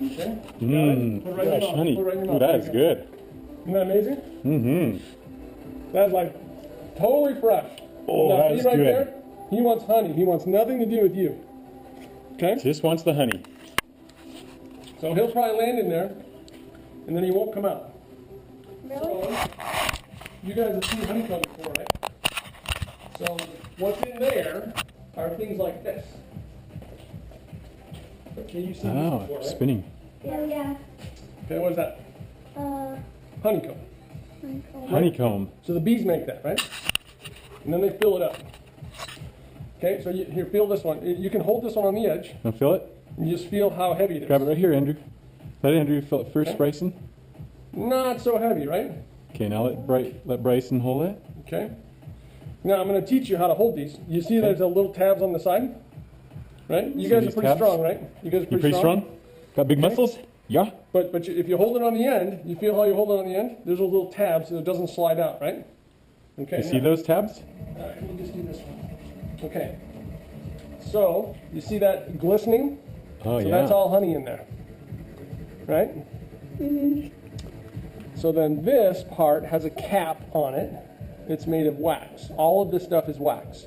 Okay. Fresh honey. Ooh, that is good. Isn't that amazing? Mm-hmm. That's like totally fresh. Oh, now, that is good. There, he wants honey. He wants nothing to do with you. Okay? Just wants the honey. So he'll probably land in there, and then he won't come out. Really? So, you guys have seen honeycomb before, right? So what's in there are things like this. Okay, you've seen this before, right? Spinning. Yeah. Okay, what is that? Honeycomb. Honeycomb. So the bees make that, right? And then they fill it up. Okay, so here, feel this one. You can hold this one on the edge. Want to feel it? And you just feel how heavy it is. Grab it right here, Andrew. Let Andrew feel it first, Okay. Bryson. Not so heavy, right? Okay, now let Bryson hold it. Okay. Now I'm going to teach you how to hold these. You see there's a little tabs on the side? Right? You guys are pretty strong, right? You guys are You pretty strong? Got big muscles? Yeah. But if you hold it on the end, you feel how you hold it on the end? There's a little tab so it doesn't slide out, right? Okay. You see those tabs? All right, we'll just do this one. Okay. So, you see that glistening? Oh, So yeah. that's all honey in there. Right? Mm-hmm. So then this part has a cap on it. It's made of wax. All of this stuff is wax.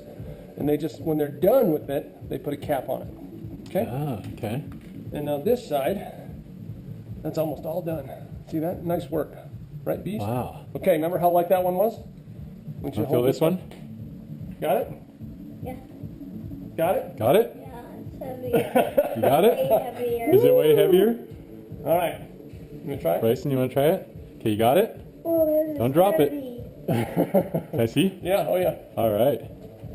And they just, when they're done with it, they put a cap on it. Okay? Ah, okay. And now this side, that's almost all done. See that? Nice work. Right, bees? Wow. Okay, remember how light that one was? Want to feel this one? Got it? Yeah. Got it? Got it? Yeah, it's heavier. You got it? Way heavier. Is it way heavier? All right. You want to try it? Bryson, you want to try it? Okay, you got it? Oh, this is Don't drop it. heavy. Can I see? Yeah, oh yeah. All right.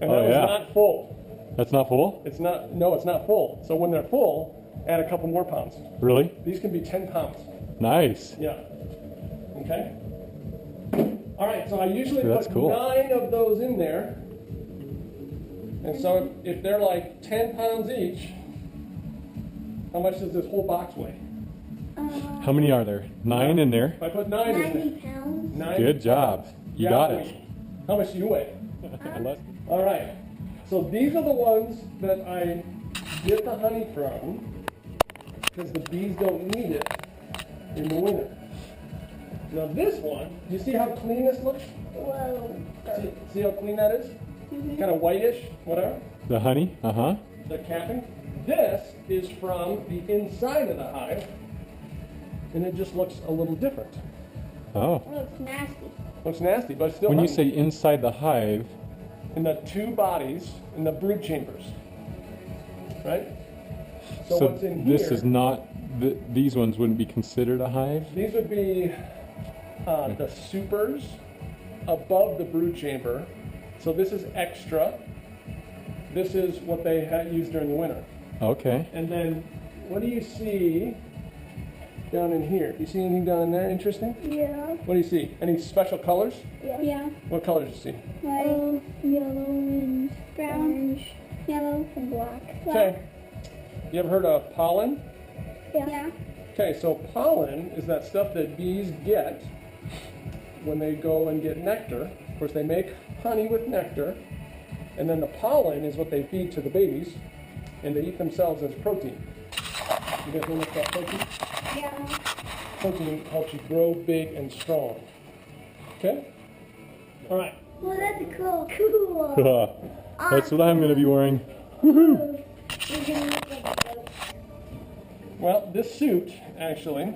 And Oh, that was yeah. not full. That's not full? It's not, no, it's not full. So when they're full, add a couple more pounds. Really? These can be 10 pounds. Nice. Yeah. Okay? All right, so I usually That's put cool. 9 of those in there. And so if they're like 10 pounds each, how much does this whole box weigh? How many are there? 9 in there. If I put 9 in 90 there. pounds. 90 Good job. pounds. You got it. How much do you weigh? All right. So these are the ones that I get the honey from because the bees don't need it in the winter. Now this one, you see how clean this looks? Whoa. See how clean that is? Kind of whitish, whatever. The honey? Uh-huh. The capping. This is from the inside of the hive, and it just looks a little different. Oh. Looks nasty. Looks nasty, but it's still When you honey. say inside the hive, In the 2 bodies in the brood chambers, right? So what's in here? this is not, these ones wouldn't be considered a hive? These would be the supers above the brood chamber. So this is extra. This is what they use during the winter. Okay. And then, what do you see down in here? Do you see anything down in there interesting? Yeah. What do you see? Any special colors? Yeah. What colors do you see? White, yellow, and brown. Orange, yellow, and black. Okay. You ever heard of pollen? Yeah. Okay, so pollen is that stuff that bees get when they go and get nectar. Of course, they make honey with nectar, and then the pollen is what they feed to the babies, and they eat themselves as protein. You guys know what's called protein? Yeah. Protein helps you grow big and strong. Okay? All right. Well, that's cool. That's what I'm going to be wearing. You're gonna look like a goat. Well, this suit actually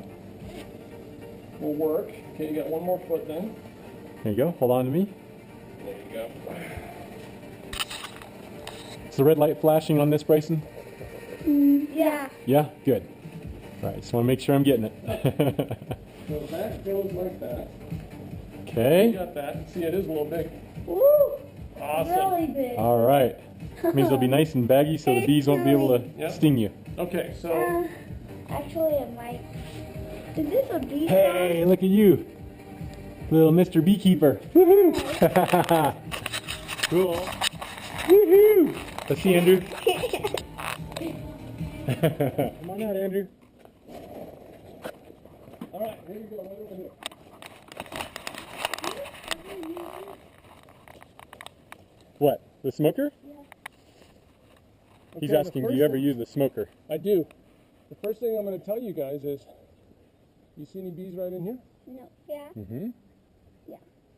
will work. Okay, you got one more foot then. There you go. Hold on to me. There you go. Is the red light flashing on this, Bryson? Yeah. Yeah? Good. All right, just want to make sure I'm getting it. So that goes like that. You Okay. got that. See, it is a little big. Woo! Awesome. Really big. All right. Means it'll be nice and baggy so the bees won't be able to Yep. sting you. Okay, so Actually, it might. Is this a bee? Hey, look at you. Little Mr. Beekeeper. Woohoo! Cool. Woohoo! Let's see, Andrew. Come on out, Andrew. all right, here you go. Right over here. What? The smoker? Okay, He's the asking, do first you ever one- use the smoker? I do. The first thing I'm going to tell you guys is, you see any bees right in here? No. Yeah. Mm-hmm. Yeah.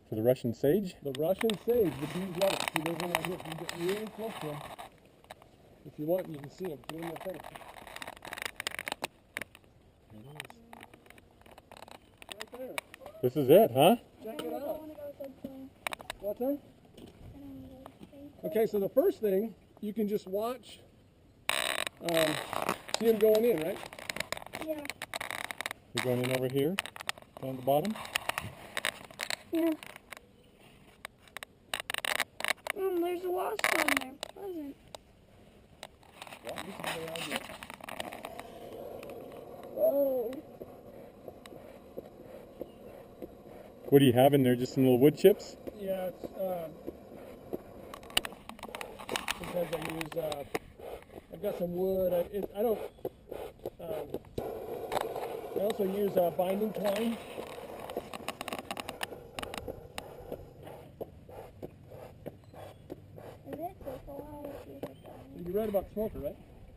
For the Russian sage? The Russian sage, the bees love it. See, there's one right here. If you get really close to them, if you want, you can see them. Put them in the thing. Right there. This is it, huh? Check it I out. want to go so close. What's that? I don't want to go so Okay, so the first thing, you can just watch, see them going in, right? close. Yeah. You're going in over here, down the bottom. Yeah. There's a wasp on there. Wasn't. Well, this is the way I do it. Whoa. What do you have in there? Just some little wood chips? Yeah, it's, sometimes I use, I've got some wood. I don't, I also use binding twine. Is it so far? You read about smoker, right?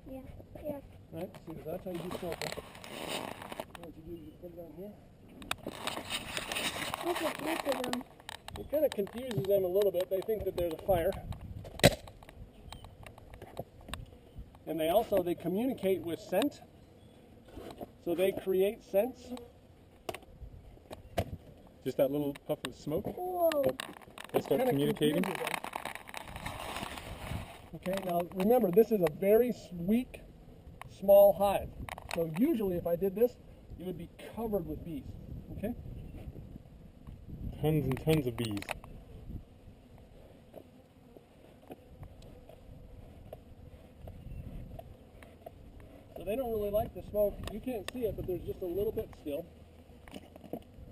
Yeah. Yeah. Right? See, that's how you do smoker. What you do, you put it on here. Look at them. It kind of confuses them a little bit. They think that there's a fire. And they communicate with scent. So they create scents. Just that little puff of smoke? Whoa. They start Kinda communicating? confuses them. Okay, now remember, this is a very weak, small hive. So usually if I did this, it would be covered with bees. Okay? Tons and tons of bees. So they don't really like the smoke. You can't see it, but there's just a little bit still.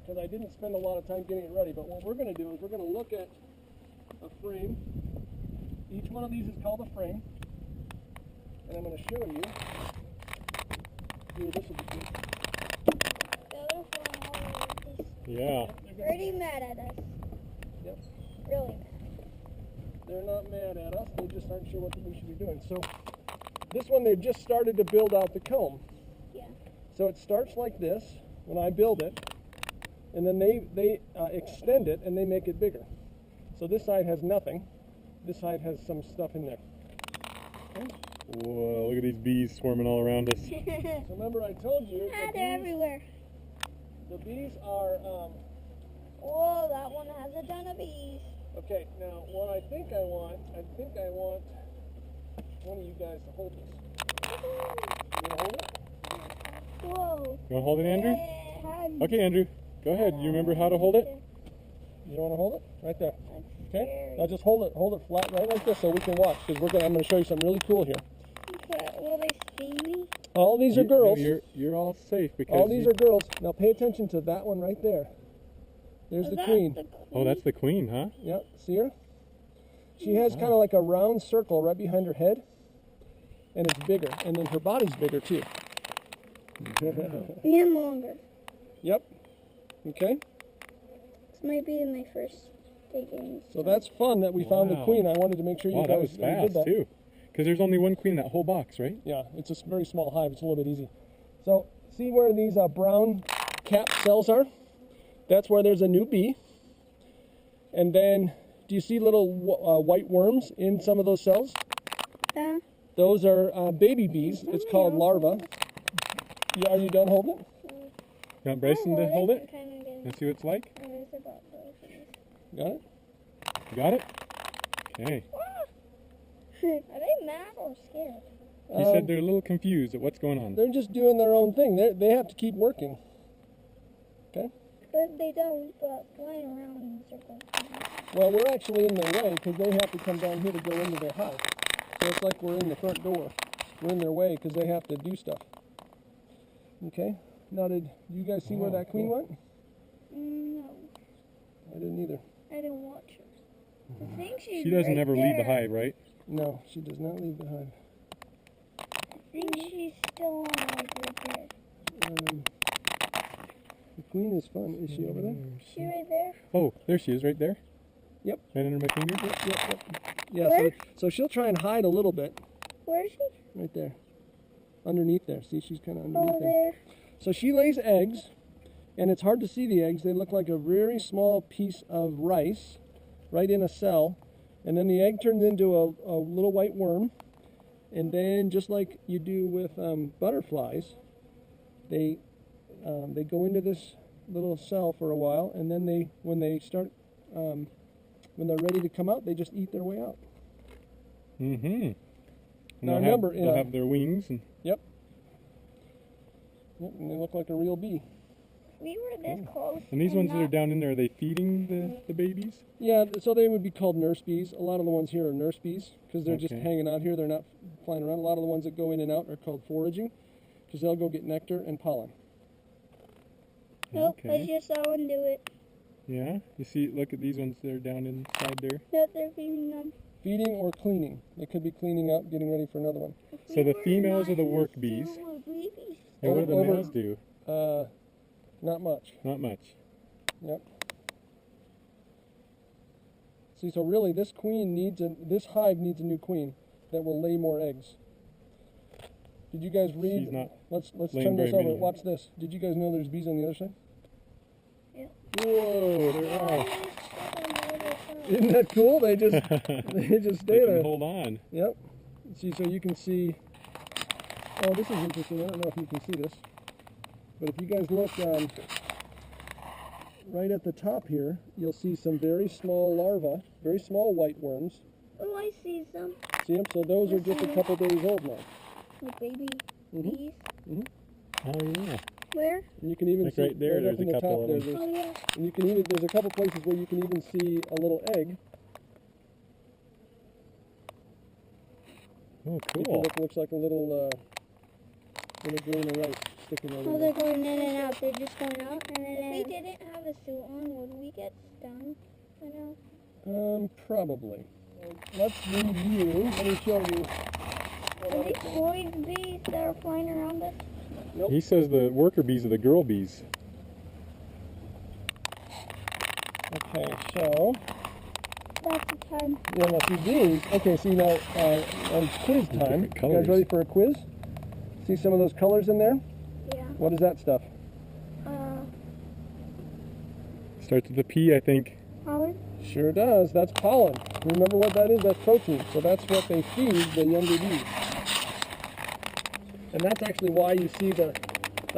Because I didn't spend a lot of time getting it ready. But what we're going to do is we're going to look at a frame. Each one of these is called a frame. And I'm going to show you. Here, this will be good. They're flying all over this. Yeah. Pretty mad at us. Yep. Really mad. They're not mad at us. They just aren't sure what we should be doing. So this one, they've just started to build out the comb. Yeah. So it starts like this when I build it. And then they extend it and they make it bigger. So this side has nothing. This side has some stuff in there. Okay? Whoa, look at these bees swarming all around us. So remember I told you They're everywhere. the bees are, Whoa, that one has a ton of bees. okay, now what I think I want one of you guys to hold this. You want to hold it? Whoa. You want to hold it, Andrew? Yeah. Okay, Andrew. Go ahead. You remember how to hold it? You want to hold it? Right there. Okay? Scary. Now just hold it flat right like this so we can watch, because I'm going to show you something really cool here. Okay, will they see me? All these are girls. You're all safe because All these are girls. Now pay attention to that one right there. There's the Is that queen. the Oh, that's the queen, huh? Yep, see her? She has kind of like a round circle right behind her head, and it's bigger, and then her body's bigger too. And longer. Yep. Okay? This might be my first digging. So that's fun that we found the Wow. queen. I wanted to make sure you Wow, guys that was did fast that. too. Because there's only one queen in that whole box, right? Yeah, it's a very small hive. It's a little bit easy. So see where these brown cap cells are? That's where there's a new bee. And then, do you see little white worms in some of those cells? Yeah. Those are baby bees. It's called larvae. Yeah, are you done holding it? You want Bryson to hold it I'm kind of getting and see what it's like? nervous about those. Got it? You got it? Okay. Are they mad or scared? He said they're a little confused at what's going on. They're just doing their own thing. They have to keep working. Okay? But they don't, but flying around in circles. Well, we're actually in their way because they have to come down here to go into their house. So it's like we're in the front door. We're in their way because they have to do stuff. Okay? Now, did you guys see where that queen went? No, I didn't either. I didn't watch her. I think she's She doesn't right ever leave the there. hive, right? No, she does not leave the hive. I think she's still on right there. The queen is fun. Is she over there? Is she right there? Oh, there she is, right there. Yep. Right under my finger. Yep. Yeah, Where? so she'll try and hide a little bit Where is she? right there. underneath there. See, she's kind of underneath Oh, there. there. So she lays eggs, and it's hard to see the eggs. They look like a very small piece of rice right in a cell. And then the egg turns into a little white worm. And then, just like you do with butterflies, they go into this little cell for a while, and then when they're ready to come out, they just eat their way out. Mm-hmm. Now remember, they'll have their wings. And Yep, and they look like a real bee. We were this close. And these ones that are down in there, are they feeding the babies? Yeah, so they would be called nurse bees. A lot of the ones here are nurse bees because they're just Okay. hanging out here. They're not flying around. A lot of the ones that go in and out are called foraging because they'll go get nectar and pollen. Nope, I Okay. just saw one do it. Yeah. You see, look at these ones that are down inside there. Nope, they're feeding them. Feeding or cleaning. They could be cleaning up, getting ready for another one. So the females are the work bees. And what do the Over- males do? Not much. Not much. Yep. See, so really, this hive needs a new queen that will lay more eggs. Did you guys read? She's not Let's laying turn this very over. many. Watch this. Did you guys know there's bees on the other side? Yeah. Whoa! There are. Isn't that cool? They just they just stay They there. can hold on. Yep. See, so you can see. Oh, this is interesting. I don't know if you can see this, but if you guys look right at the top here, you'll see some very small larvae, very small white worms. Oh, I see some. See them? So those are just a couple days old now. Like baby Mhm. bees. Oh, yeah. Where? And you can even Like see right there, up there's in a the couple top of there. them. Oh, yeah. And you can even there's a couple places where you can even see a little egg. Oh, You can cool. looks like a little grain of rice sticking over Oh, there. they're going in and out. They're just going out and then in. If we didn't have a suit on, would we get stung? I know. Probably. Let's review. Let me show you. Are these boys bees that are flying around us? He says the worker bees are the girl bees. Okay, so That's the time. yeah, now see these. Okay, see now on quiz time. Different You guys colors. ready for a quiz? See some of those colors in there? Yeah. What is that stuff? Starts with a P, I think. Pollen? Sure does. That's pollen. Remember what that is? That's protein. So that's what they feed the younger bees. And that's actually why you see the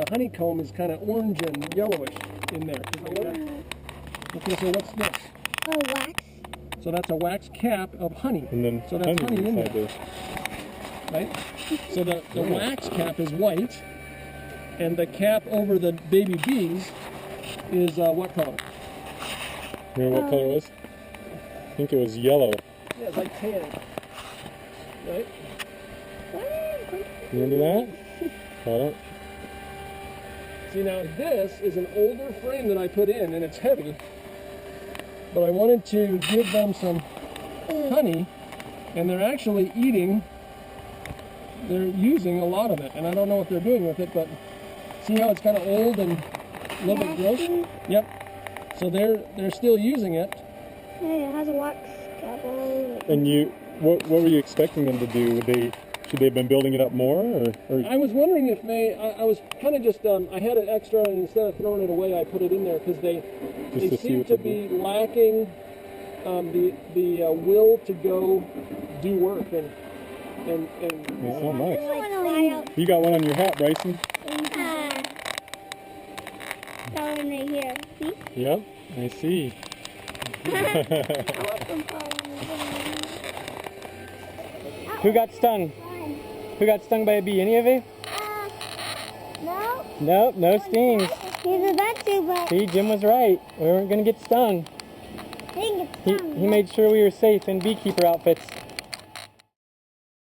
honeycomb is kind of orange and yellowish in there. 'Cause they got- Okay, so what's this? Oh, wax. So that's a wax cap of honey. And then So that's honey in inside there. Right? So the wax cap is white, and the cap over the baby bees is what color? Remember what color it was? I think it was yellow. Yeah, it's like tan. Right? Remember that? Oh, See, now this is an older frame that I put in, and it's heavy. But I wanted to give them some honey, and they're actually they're using a lot of it. And I don't know what they're doing with it, but see how it's kind of old and a little bit gross? Yep. So they're still using it. Hey, it has a wax cap all over it. and what were you expecting them to do? Should they have been building it up more, or I was wondering if I was kind of just, I had it extra, and instead of throwing it away, I put it in there because they to see seem what to they be lacking the will to go do work and Oh, nice. Like fly out. You got one on your hat, Bryson? That one right here. See? Yep, I see. Who got stung? Who got stung by a bee? Any of you? No. Nope, no stings. He's about to, but See, Jim was right. We weren't going to get stung. he didn't get stung. He made sure we were safe in beekeeper outfits.